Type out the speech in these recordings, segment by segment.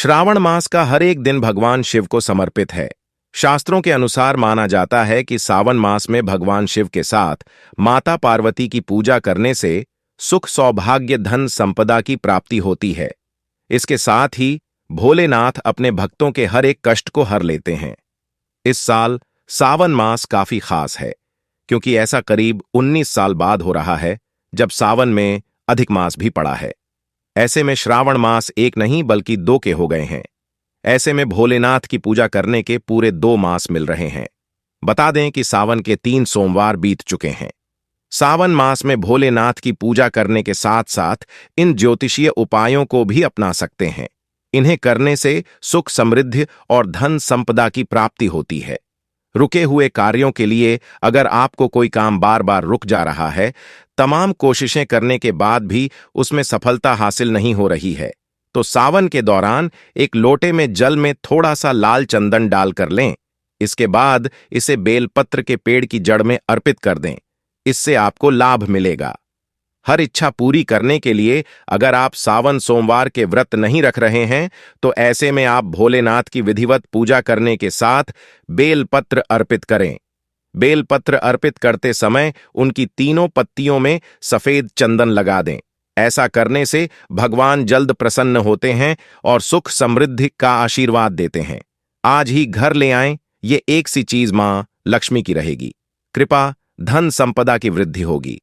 श्रावण मास का हर एक दिन भगवान शिव को समर्पित है। शास्त्रों के अनुसार माना जाता है कि सावन मास में भगवान शिव के साथ माता पार्वती की पूजा करने से सुख सौभाग्य धन संपदा की प्राप्ति होती है। इसके साथ ही भोलेनाथ अपने भक्तों के हर एक कष्ट को हर लेते हैं। इस साल सावन मास काफी खास है क्योंकि ऐसा करीब 19 साल बाद हो रहा है जब सावन में अधिक मास भी पड़ा है। ऐसे में श्रावण मास एक नहीं बल्कि 2 के हो गए हैं। ऐसे में भोलेनाथ की पूजा करने के पूरे 2 मास मिल रहे हैं। बता दें कि सावन के 3 सोमवार बीत चुके हैं। सावन मास में भोलेनाथ की पूजा करने के साथ साथ इन ज्योतिषीय उपायों को भी अपना सकते हैं। इन्हें करने से सुख समृद्धि और धन संपदा की प्राप्ति होती है। रुके हुए कार्यों के लिए अगर आपको कोई काम बार बार रुक जा रहा है, तमाम कोशिशें करने के बाद भी उसमें सफलता हासिल नहीं हो रही है, तो सावन के दौरान एक लोटे में जल में थोड़ा सा लाल चंदन डालकर लें। इसके बाद इसे बेलपत्र के पेड़ की जड़ में अर्पित कर दें। इससे आपको लाभ मिलेगा। हर इच्छा पूरी करने के लिए अगर आप सावन सोमवार के व्रत नहीं रख रहे हैं तो ऐसे में आप भोलेनाथ की विधिवत पूजा करने के साथ बेलपत्र अर्पित करें। बेलपत्र अर्पित करते समय उनकी तीनों पत्तियों में सफेद चंदन लगा दें। ऐसा करने से भगवान जल्द प्रसन्न होते हैं और सुख समृद्धि का आशीर्वाद देते हैं। आज ही घर ले आएं, ये एक सी चीज मां लक्ष्मी की रहेगी। कृपा धन संपदा की वृद्धि होगी।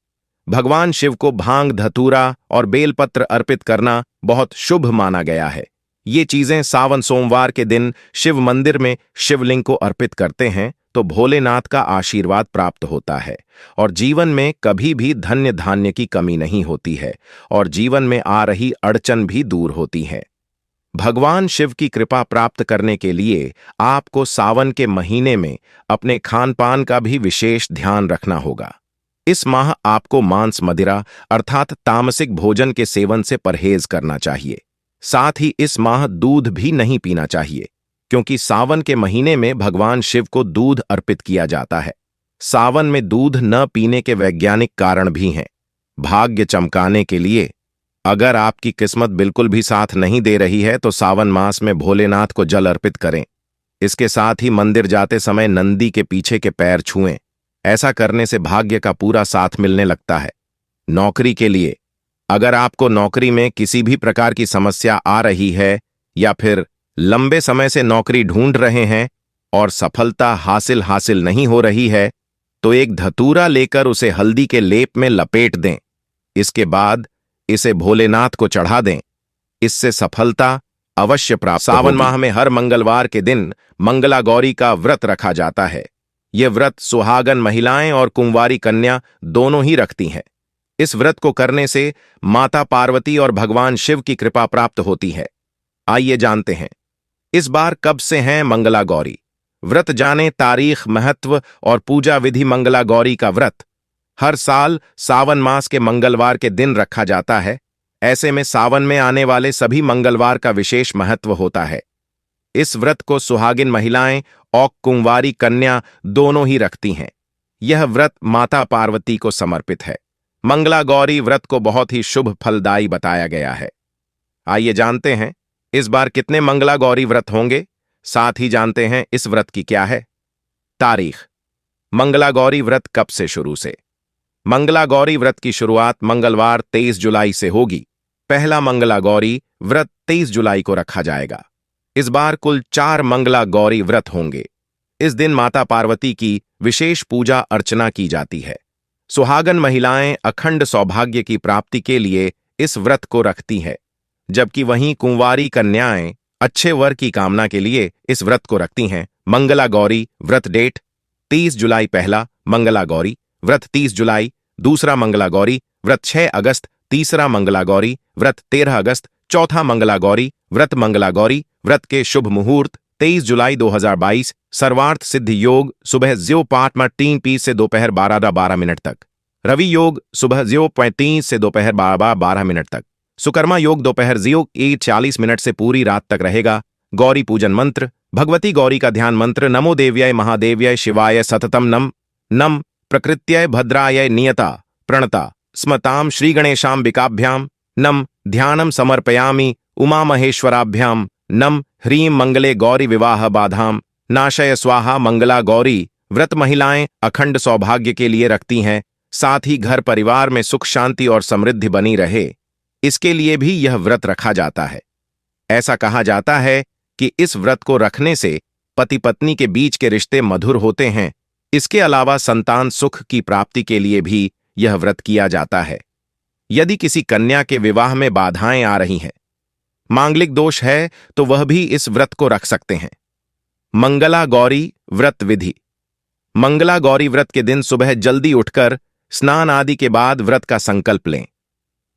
भगवान शिव को भांग धतूरा और बेलपत्र अर्पित करना बहुत शुभ माना गया है। ये चीजें सावन सोमवार के दिन शिव मंदिर में शिवलिंग को अर्पित करते हैं तो भोलेनाथ का आशीर्वाद प्राप्त होता है और जीवन में कभी भी धन्य धान्य की कमी नहीं होती है और जीवन में आ रही अड़चन भी दूर होती है। भगवान शिव की कृपा प्राप्त करने के लिए आपको सावन के महीने में अपने खान पान का भी विशेष ध्यान रखना होगा। इस माह आपको मांस मदिरा अर्थात तामसिक भोजन के सेवन से परहेज करना चाहिए। साथ ही इस माह दूध भी नहीं पीना चाहिए क्योंकि सावन के महीने में भगवान शिव को दूध अर्पित किया जाता है। सावन में दूध न पीने के वैज्ञानिक कारण भी हैं। भाग्य चमकाने के लिए अगर आपकी किस्मत बिल्कुल भी साथ नहीं दे रही है तो सावन मास में भोलेनाथ को जल अर्पित करें। इसके साथ ही मंदिर जाते समय नंदी के पीछे के पैर छुएं। ऐसा करने से भाग्य का पूरा साथ मिलने लगता है। नौकरी के लिए अगर आपको नौकरी में किसी भी प्रकार की समस्या आ रही है या फिर लंबे समय से नौकरी ढूंढ रहे हैं और सफलता हासिल नहीं हो रही है तो एक धतूरा लेकर उसे हल्दी के लेप में लपेट दें। इसके बाद इसे भोलेनाथ को चढ़ा दें। इससे सफलता अवश्य प्राप्त होगी। सावन माह में हर मंगलवार के दिन मंगला गौरी का व्रत रखा जाता है। यह व्रत सुहागन महिलाएं और कुंवारी कन्या दोनों ही रखती हैं। इस व्रत को करने से माता पार्वती और भगवान शिव की कृपा प्राप्त होती है। आइए जानते हैं इस बार कब से हैं मंगला गौरी व्रत। जाने तारीख, महत्व और पूजा विधि। मंगला गौरी का व्रत हर साल सावन मास के मंगलवार के दिन रखा जाता है। ऐसे में सावन में आने वाले सभी मंगलवार का विशेष महत्व होता है। इस व्रत को सुहागिन महिलाएं और कुंवारी कन्या दोनों ही रखती हैं। यह व्रत माता पार्वती को समर्पित है। मंगला गौरी व्रत को बहुत ही शुभ फलदायी बताया गया है। आइए जानते हैं इस बार कितने मंगला गौरी व्रत होंगे। साथ ही जानते हैं इस व्रत की क्या है तारीख। मंगला गौरी व्रत कब से शुरू से। मंगला गौरी व्रत की शुरुआत मंगलवार 23 जुलाई से होगी। पहला मंगला गौरी व्रत 23 जुलाई को रखा जाएगा। इस बार कुल 4 मंगला गौरी व्रत होंगे। इस दिन माता पार्वती की विशेष पूजा अर्चना की जाती है। सुहागन महिलाएं अखंड सौभाग्य की प्राप्ति के लिए इस व्रत को रखती हैं, जबकि वहीं कुंवारी कन्याएं अच्छे वर की कामना के लिए इस व्रत को रखती हैं। मंगला गौरी व्रत डेट 30 जुलाई पहला मंगला गौरी व्रत, 30 जुलाई दूसरा मंगला गौरी व्रत, 6 अगस्त तीसरा मंगला गौरी व्रत, 13 अगस्त चौथा मंगला गौरी व्रत। मंगला गौरी व्रत के शुभ मुहूर्त 23 जुलाई 2022 सर्वार्थ सिद्ध योग सुबह 05:03 पी से दोपहर 12:12 तक। रवि योग सुबह 0:35 से दोपहर 12:12 तक। सुकर्मा योग दोपहर 0:40 से पूरी रात तक रहेगा। गौरी पूजन मंत्र। भगवती गौरी का ध्यान मंत्र नमो देव्याय महादेव्याय शिवाय सततम नम नम प्रकृत्याय भद्राय नियता प्रणता स्मताम श्रीगणेशाम्बिकाभ्याम नम ध्यानम समर्पयामि उमा महेश्वराभ्याम नम ह्रीं मंगले गौरी विवाह बाधाम नाशय स्वाहा मंगला गौरी व्रत महिलाएं अखंड सौभाग्य के लिए रखती हैं, साथ ही घर परिवार में सुख शांति और समृद्धि बनी रहे, इसके लिए भी यह व्रत रखा जाता है। ऐसा कहा जाता है कि इस व्रत को रखने से पति पत्नी के बीच के रिश्ते मधुर होते हैं। इसके अलावा संतान सुख की प्राप्ति के लिए भी यह व्रत किया जाता है। यदि किसी कन्या के विवाह में बाधाएं आ रही हैं, मांगलिक दोष है, तो वह भी इस व्रत को रख सकते हैं। मंगला गौरी व्रत विधि। मंगला गौरी व्रत के दिन सुबह जल्दी उठकर स्नान आदि के बाद व्रत का संकल्प लें।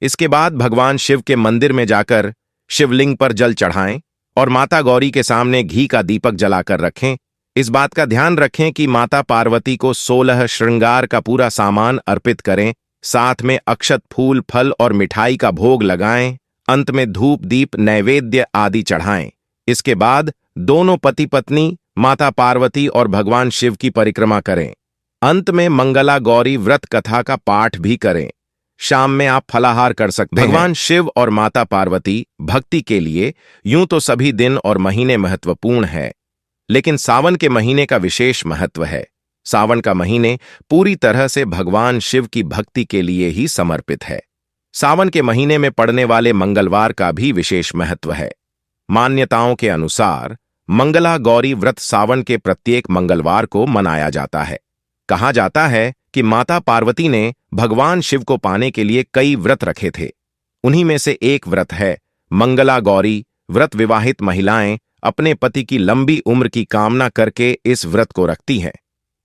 इसके बाद भगवान शिव के मंदिर में जाकर शिवलिंग पर जल चढ़ाएं और माता गौरी के सामने घी का दीपक जलाकर रखें। इस बात का ध्यान रखें कि माता पार्वती को 16 श्रृंगार का पूरा सामान अर्पित करें, साथ में अक्षत फूल फल और मिठाई का भोग लगाएं। अंत में धूप दीप नैवेद्य आदि चढ़ाएं। इसके बाद दोनों पति पत्नी माता पार्वती और भगवान शिव की परिक्रमा करें। अंत में मंगला गौरी व्रत कथा का पाठ भी करें। शाम में आप फलाहार कर सकते हैं। भगवान शिव और माता पार्वती भक्ति के लिए यूं तो सभी दिन और महीने महत्वपूर्ण है, लेकिन सावन के महीने का विशेष महत्व है। सावन का महीने पूरी तरह से भगवान शिव की भक्ति के लिए ही समर्पित है। सावन के महीने में पड़ने वाले मंगलवार का भी विशेष महत्व है। मान्यताओं के अनुसार मंगला गौरी व्रत सावन के प्रत्येक मंगलवार को मनाया जाता है। कहा जाता है कि माता पार्वती ने भगवान शिव को पाने के लिए कई व्रत रखे थे। उन्हीं में से एक व्रत है मंगला गौरी व्रत। विवाहित महिलाएं अपने पति की लंबी उम्र की कामना करके इस व्रत को रखती हैं।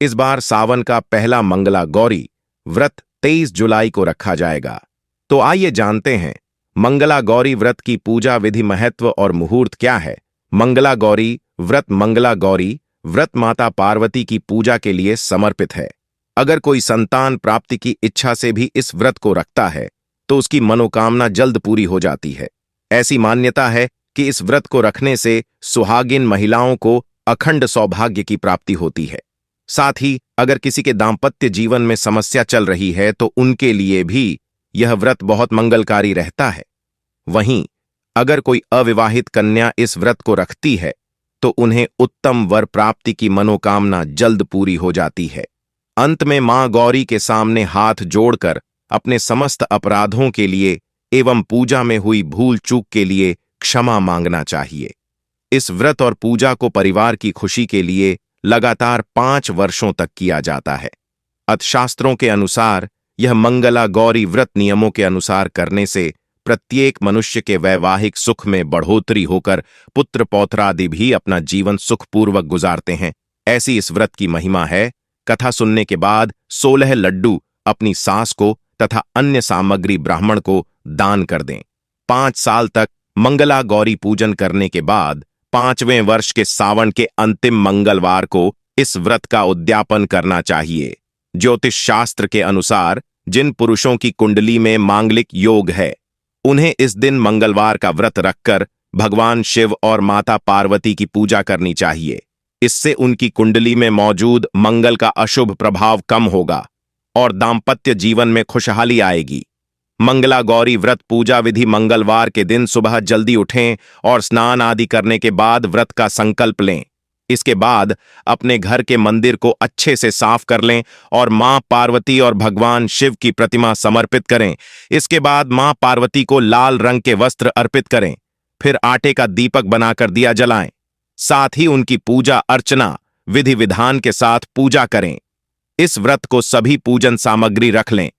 इस बार सावन का पहला मंगला गौरी व्रत 23 जुलाई को रखा जाएगा। तो आइए जानते हैं मंगला गौरी व्रत की पूजा विधि, महत्व और मुहूर्त क्या है। मंगला गौरी व्रत। मंगला गौरी व्रत माता पार्वती की पूजा के लिए समर्पित है। अगर कोई संतान प्राप्ति की इच्छा से भी इस व्रत को रखता है तो उसकी मनोकामना जल्द पूरी हो जाती है। ऐसी मान्यता है कि इस व्रत को रखने से सुहागिन महिलाओं को अखंड सौभाग्य की प्राप्ति होती है। साथ ही अगर किसी के दाम्पत्य जीवन में समस्या चल रही है तो उनके लिए भी यह व्रत बहुत मंगलकारी रहता है। वहीं अगर कोई अविवाहित कन्या इस व्रत को रखती है तो उन्हें उत्तम वर प्राप्ति की मनोकामना जल्द पूरी हो जाती है। अंत में मां गौरी के सामने हाथ जोड़कर अपने समस्त अपराधों के लिए एवं पूजा में हुई भूल चूक के लिए क्षमा मांगना चाहिए। इस व्रत और पूजा को परिवार की खुशी के लिए लगातार 5 वर्षों तक किया जाता है। अर्थशास्त्रों के अनुसार यह मंगला गौरी व्रत नियमों के अनुसार करने से प्रत्येक मनुष्य के वैवाहिक सुख में बढ़ोतरी होकर पुत्र पौत्रादि भी अपना जीवन सुखपूर्वक गुजारते हैं। ऐसी इस व्रत की महिमा है। कथा सुनने के बाद 16 लड्डू अपनी सास को तथा अन्य सामग्री ब्राह्मण को दान कर दें। 5 साल तक मंगला गौरी पूजन करने के बाद 5वें वर्ष के सावन के अंतिम मंगलवार को इस व्रत का उद्यापन करना चाहिए। ज्योतिष शास्त्र के अनुसार जिन पुरुषों की कुंडली में मांगलिक योग है उन्हें इस दिन मंगलवार का व्रत रखकर भगवान शिव और माता पार्वती की पूजा करनी चाहिए। इससे उनकी कुंडली में मौजूद मंगल का अशुभ प्रभाव कम होगा और दाम्पत्य जीवन में खुशहाली आएगी। मंगला गौरी व्रत पूजा विधि। मंगलवार के दिन सुबह जल्दी उठें और स्नान आदि करने के बाद व्रत का संकल्प लें। इसके बाद अपने घर के मंदिर को अच्छे से साफ कर लें और मां पार्वती और भगवान शिव की प्रतिमा समर्पित करें। इसके बाद मां पार्वती को लाल रंग के वस्त्र अर्पित करें। फिर आटे का दीपक बनाकर दिया जलाएं। साथ ही उनकी पूजा अर्चना विधि विधान के साथ पूजा करें। इस व्रत को सभी पूजन सामग्री रख लें।